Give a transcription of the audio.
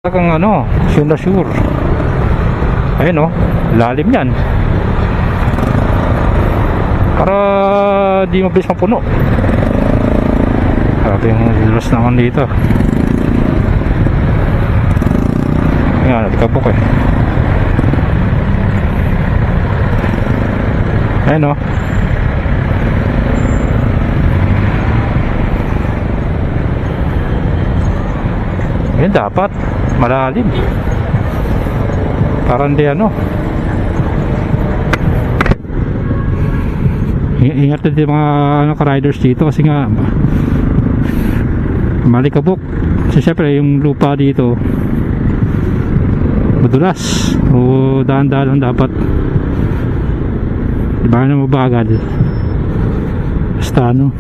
Talagang ano, sure na sure. Ayun oh, lalim yan. Para di mabilis mapuno. Grabe yung dulas naman dito. Ayan, nagkabok eh. Ayun oh. Ayan, dapat malalim. Parang di ano. Ingat din mga ka-riders dito kasi nga malikabok. Kasi syempre yung lupa dito madulas. O dahan-dahan lang dapat. Diba na mabagal. Basta ano.